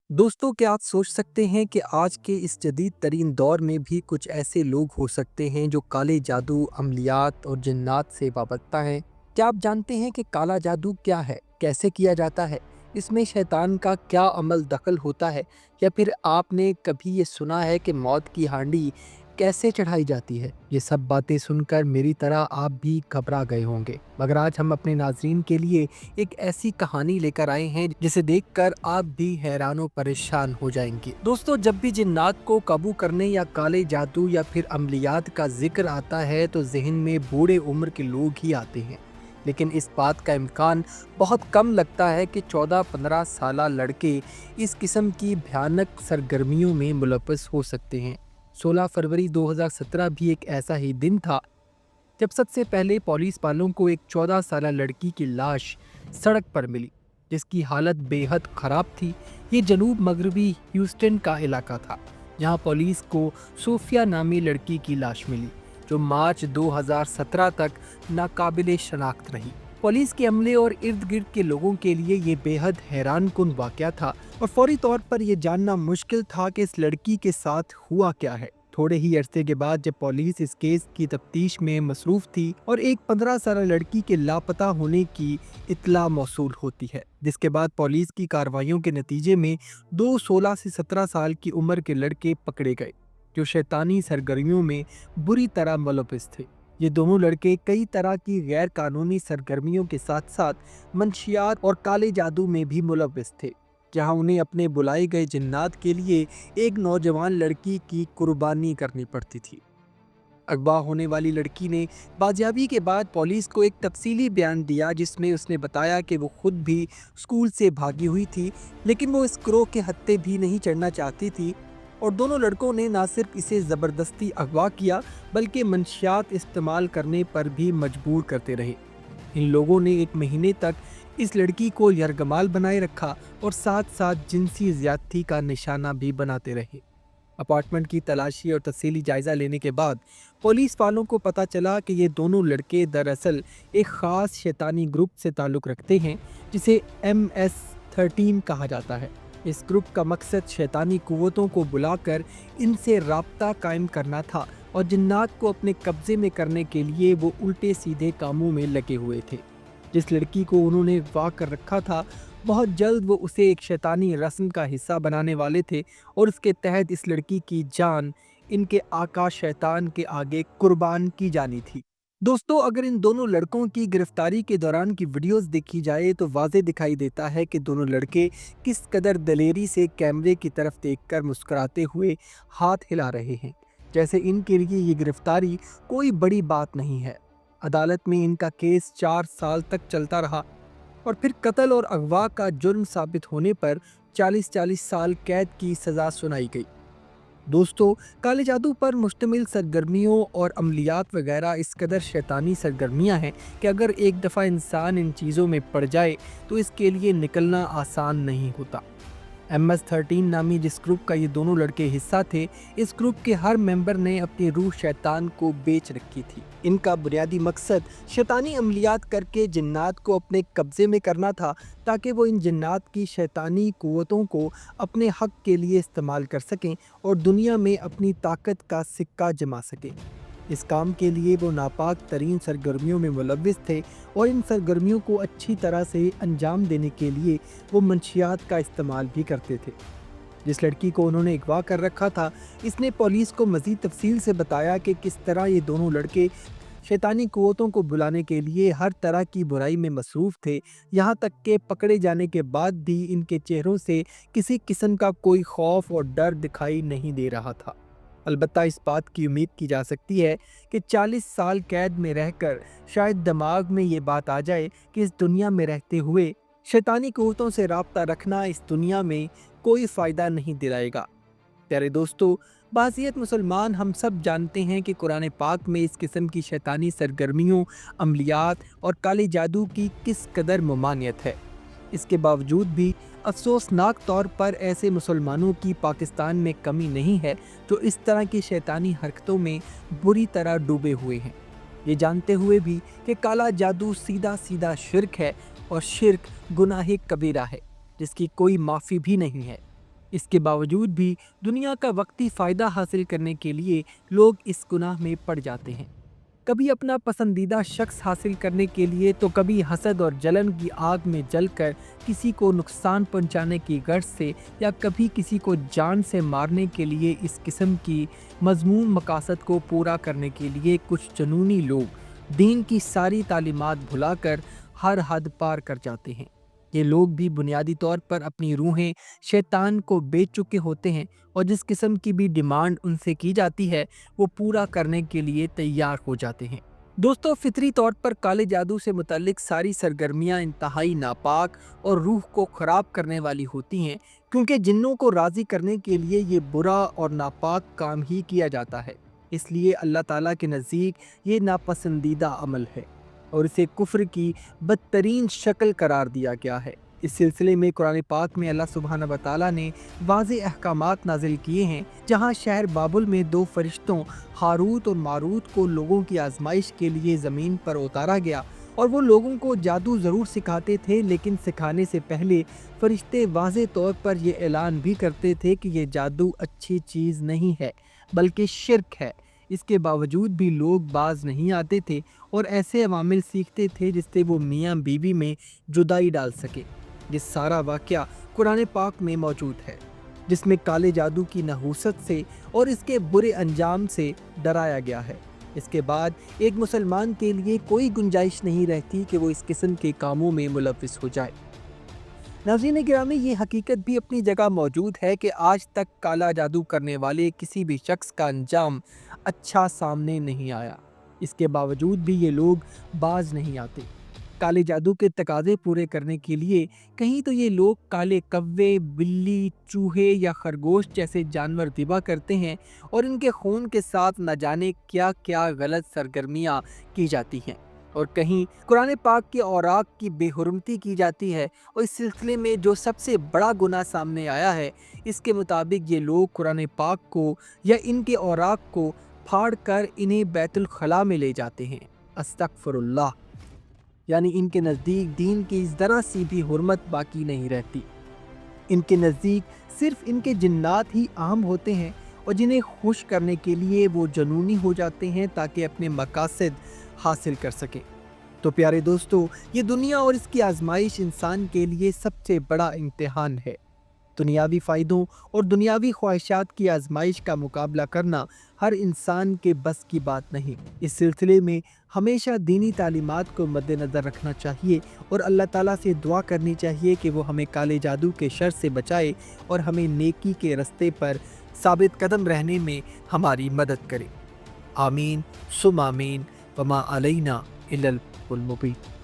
दोस्तों, क्या आप सोच सकते हैं कि आज के इस जदीद तरीन दौर में भी कुछ ऐसे लोग हो सकते हैं जो काले जादू, अमलियात और जिन्नात से वाबस्ता हैं? क्या आप जानते हैं कि काला जादू क्या है, कैसे किया जाता है, इसमें शैतान का क्या अमल दखल होता है, या फिर आपने कभी ये सुना है कि मौत की हांडी कैसे चढ़ाई जाती है? ये सब बातें सुनकर मेरी तरह आप भी घबरा गए होंगे, मगर आज हम अपने नाजरीन के लिए एक ऐसी कहानी लेकर आए हैं जिसे देखकर आप भी हैरान और परेशान हो जाएंगे। दोस्तों, जब भी जिन्नात को काबू करने या काले जादू या फिर अमलियात का जिक्र आता है तो जहन में बूढ़े उम्र के लोग ही आते हैं। लेकिन इस बात का इम्कान बहुत कम लगता है कि 14-15 साल लड़के इस किस्म की भयानक सरगर्मियों में मुलव्वस हो सकते हैं। 16 फरवरी 2017 भी एक ऐसा ही दिन था जब सबसे पहले पुलिस वालों को एक 14 साल लड़की की लाश सड़क पर मिली, जिसकी हालत बेहद खराब थी। ये जनूब मगरबी ह्यूस्टन का इलाका था, जहां पुलिस को सोफिया नामी लड़की की लाश मिली, जो मार्च 2017 तक नाकाबिले शनाख्त रही। पुलिस के अमले और इर्द गिर्द के लोगों के लिए ये बेहद हैरान कुन वाक़या था और फौरी तौर पर यह जानना मुश्किल था कि इस लड़की के साथ हुआ क्या है। थोड़े ही अरसे के बाद जब पुलिस इस केस की तफ्तीश में मसरूफ थी और एक 15 साल लड़की के लापता होने की इत्तला मौसूल होती है, जिसके बाद पुलिस की कार्रवाइयों के नतीजे में 16 से 17 साल की उम्र के लड़के पकड़े गए, जो शैतानी सरगर्मियों में बुरी तरह मुलव्वस थे। ये दोनों लड़के कई तरह की गैर कानूनी सरगर्मियों के साथ साथ मंशियात और काले जादू में भी मुलव्वस थे, जहां उन्हें अपने बुलाए गए जिन्नात के लिए एक नौजवान लड़की की कुर्बानी करनी पड़ती थी। अगवा होने वाली लड़की ने बाजियाबी के बाद पुलिस को एक तफसीली बयान दिया, जिसमें उसने बताया कि वो खुद भी स्कूल से भागी हुई थी, लेकिन वो इस ग्रोह के हत्थे भी नहीं चढ़ना चाहती थी और दोनों लड़कों ने न सिर्फ इसे ज़बरदस्ती अगवा किया बल्कि मंशियात इस्तेमाल करने पर भी मजबूर करते रहे। इन लोगों ने एक महीने तक इस लड़की को यरगमाल बनाए रखा और साथ साथ जिनसी ज्यादती का निशाना भी बनाते रहे। अपार्टमेंट की तलाशी और तफसीली जायजा लेने के बाद पुलिस वालों को पता चला कि ये दोनों लड़के दरअसल एक ख़ास शैतानी ग्रुप से ताल्लुक़ रखते हैं, जिसे MS-13 कहा जाता है। इस ग्रुप का मकसद शैतानी कुव्वतों को बुलाकर इनसे राब्ता कायम करना था और जिन्नात को अपने कब्जे में करने के लिए वो उल्टे सीधे कामों में लगे हुए थे। जिस लड़की को उन्होंने वाह कर रखा था, बहुत जल्द वो उसे एक शैतानी रस्म का हिस्सा बनाने वाले थे और उसके तहत इस लड़की की जान इनके आका शैतान के आगे कुर्बान की जानी थी। दोस्तों, अगर इन दोनों लड़कों की गिरफ्तारी के दौरान की वीडियोस देखी जाए तो वाज़े दिखाई देता है कि दोनों लड़के किस कदर दलेरी से कैमरे की तरफ देखकर मुस्कुराते हुए हाथ हिला रहे हैं, जैसे इनके लिए ये गिरफ्तारी कोई बड़ी बात नहीं है। अदालत में इनका केस 4 साल तक चलता रहा और फिर कत्ल और अगवा का जुर्म साबित होने पर 40-40 साल कैद की सज़ा सुनाई गई। दोस्तों, काले जादू पर मुश्तमिल सरगर्मियों और अमलियात वगैरह इस कदर शैतानी सरगर्मियां हैं कि अगर एक दफ़ा इंसान इन चीज़ों में पड़ जाए तो इसके लिए निकलना आसान नहीं होता। MS-13 नामी जिस ग्रुप का ये दोनों लड़के हिस्सा थे, इस ग्रुप के हर मेंबर ने अपनी रूह शैतान को बेच रखी थी। इनका बुनियादी मकसद शैतानी अमलियात करके जिन्नात को अपने कब्जे में करना था, ताकि वो इन जिन्नात की शैतानी कुव्वतों को अपने हक के लिए इस्तेमाल कर सकें और दुनिया में अपनी ताकत का सिक्का जमा सकें। इस काम के लिए वो नापाक तरीन सरगर्मियों में मुलव्विस थे और इन सरगर्मियों को अच्छी तरह से अंजाम देने के लिए वो मंशियात का इस्तेमाल भी करते थे। जिस लड़की को उन्होंने अगवा कर रखा था, इसने पुलिस को मज़ीद तफसील से बताया कि किस तरह ये दोनों लड़के शैतानी कुव्वतों को बुलाने के लिए हर तरह की बुराई में मसरूफ़ थे, यहाँ तक कि पकड़े जाने के बाद भी इनके चेहरों से किसी किस्म का कोई खौफ और डर दिखाई नहीं दे रहा था। अलबत्ता इस बात की उम्मीद की जा सकती है कि 40 साल कैद में रहकर शायद दिमाग में ये बात आ जाए कि इस दुनिया में रहते हुए शैतानी कुव्वतों से राब्ता रखना इस दुनिया में कोई फ़ायदा नहीं दिलाएगा। प्यारे दोस्तों, बाज़ियत मुसलमान हम सब जानते हैं कि कुरान पाक में इस किस्म की शैतानी सरगर्मियों, अमलियात और काले जादू की किस कदर ममानियत है। इसके बावजूद भी अफसोसनाक तौर पर ऐसे मुसलमानों की पाकिस्तान में कमी नहीं है जो इस तरह की शैतानी हरकतों में बुरी तरह डूबे हुए हैं, ये जानते हुए भी कि काला जादू सीधा सीधा शिर्क है और शिर्क गुनाह कबीरा है, जिसकी कोई माफ़ी भी नहीं है। اس کے باوجود بھی دنیا کا وقتی فائدہ حاصل کرنے کے لیے لوگ اس گناہ میں پڑ جاتے ہیں، کبھی اپنا پسندیدہ شخص حاصل کرنے کے لیے تو کبھی حسد اور جلن کی آگ میں جل کر کسی کو نقصان پہنچانے کی غرض سے، یا کبھی کسی کو جان سے مارنے کے لیے۔ اس قسم کی مذموم مقاصد کو پورا کرنے کے لیے کچھ جنونی لوگ دین کی ساری تعلیمات بھلا کر ہر حد پار کر جاتے ہیں۔ یہ لوگ بھی بنیادی طور پر اپنی روحیں شیطان کو بیچ چکے ہوتے ہیں، اور جس قسم کی بھی ڈیمانڈ ان سے کی جاتی ہے وہ پورا کرنے کے لیے تیار ہو جاتے ہیں۔ دوستو، فطری طور پر کالے جادو سے متعلق ساری سرگرمیاں انتہائی ناپاک اور روح کو خراب کرنے والی ہوتی ہیں، کیونکہ جنوں کو راضی کرنے کے لیے یہ برا اور ناپاک کام ہی کیا جاتا ہے۔ اس لیے اللہ تعالیٰ کے نزدیک یہ ناپسندیدہ عمل ہے اور اسے کفر کی بدترین شکل قرار دیا گیا ہے۔ اس سلسلے میں قرآن پاک میں اللہ سبحانہ و تعالیٰ نے واضح احکامات نازل کیے ہیں، جہاں شہر بابل میں 2 فرشتوں ہاروت اور ماروت کو لوگوں کی آزمائش کے لیے زمین پر اتارا گیا، اور وہ لوگوں کو جادو ضرور سکھاتے تھے، لیکن سکھانے سے پہلے فرشتے واضح طور پر یہ اعلان بھی کرتے تھے کہ یہ جادو اچھی چیز نہیں ہے بلکہ شرک ہے۔ اس کے باوجود بھی لوگ باز نہیں آتے تھے اور ایسے عوامل سیکھتے تھے جس سے وہ میاں بیوی میں جدائی ڈال سکے۔ یہ سارا واقعہ قرآن پاک میں موجود ہے، جس میں کالے جادو کی نحوست سے اور اس کے برے انجام سے ڈرایا گیا ہے۔ اس کے بعد ایک مسلمان کے لیے کوئی گنجائش نہیں رہتی کہ وہ اس قسم کے کاموں میں ملوث ہو جائے۔ ناظرین گرامی، یہ حقیقت بھی اپنی جگہ موجود ہے کہ آج تک کالا جادو کرنے والے کسی بھی شخص کا انجام اچھا سامنے نہیں آیا۔ اس کے باوجود بھی یہ لوگ باز نہیں آتے۔ کالے جادو کے تقاضے پورے کرنے کے لیے کہیں تو یہ لوگ کالے کوے، بلی، چوہے یا خرگوش جیسے جانور ذبح کرتے ہیں، اور ان کے خون کے ساتھ نہ جانے کیا کیا غلط سرگرمیاں کی جاتی ہیں، اور کہیں قرآن پاک کے اوراق کی بے حرمتی کی جاتی ہے۔ اور اس سلسلے میں جو سب سے بڑا گناہ سامنے آیا ہے، اس کے مطابق یہ لوگ قرآن پاک کو یا ان کے اوراق کو پھاڑ کر انہیں بیت الخلاء میں لے جاتے ہیں۔ استغفر اللہ! یعنی ان کے نزدیک دین کی ذرا سی بھی حرمت باقی نہیں رہتی۔ ان کے نزدیک صرف ان کے جنات ہی عام ہوتے ہیں، اور جنہیں خوش کرنے کے لیے وہ جنونی ہو جاتے ہیں تاکہ اپنے مقاصد حاصل کر سکیں۔ تو پیارے دوستو، یہ دنیا اور اس کی آزمائش انسان کے لیے سب سے بڑا امتحان ہے۔ دنیاوی فائدوں اور دنیاوی خواہشات کی آزمائش کا مقابلہ کرنا ہر انسان کے بس کی بات نہیں۔ اس سلسلے میں ہمیشہ دینی تعلیمات کو مد نظر رکھنا چاہیے، اور اللہ تعالیٰ سے دعا کرنی چاہیے کہ وہ ہمیں کالے جادو کے شر سے بچائے اور ہمیں نیکی کے رستے پر ثابت قدم رہنے میں ہماری مدد کرے۔ آمین ثم آمین، وما علینا الا البلاغ المبین۔